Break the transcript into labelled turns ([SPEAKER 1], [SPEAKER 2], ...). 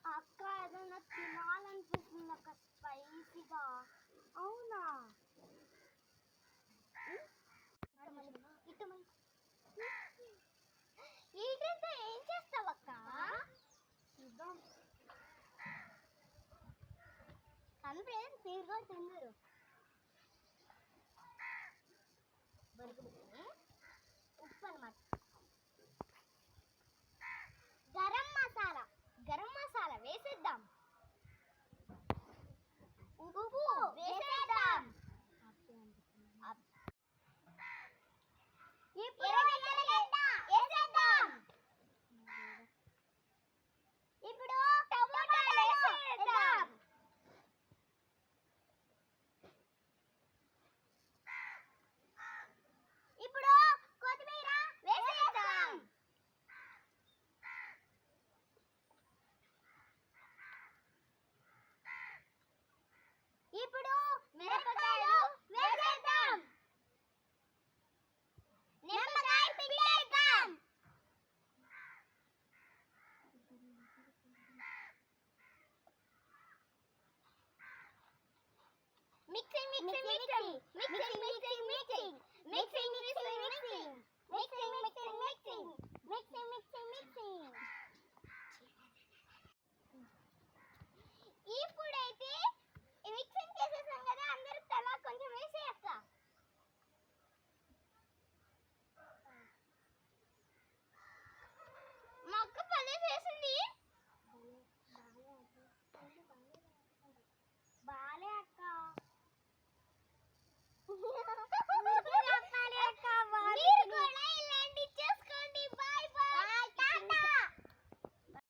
[SPEAKER 1] అక్క ఏదైనా తినాలనిపిస్తుంది అక్క స్పైసీగా. అవునా? వీటితో ఏం చేస్తావు అక్క? చూద్దాం. కంప్లీట్ తీరుగా తిందరు. ఉప్పు అన్నమాట. గరం మసాలా వేసేద్దాం. ఉప్పు వేసేద్దాం. ఇప్పుడు టమాటాలు వేసేద్దాం. ఇప్పుడు కొత్తిమీర వేసేద్దాం. ఇప్పుడు మిరపకాయలు వేసేద్దాం. నిమ్మకాయ పిండేద్దాం. Mixing mixing mixing mixing mixing mixing mixing mixing mixing mixing mixing mixing mixing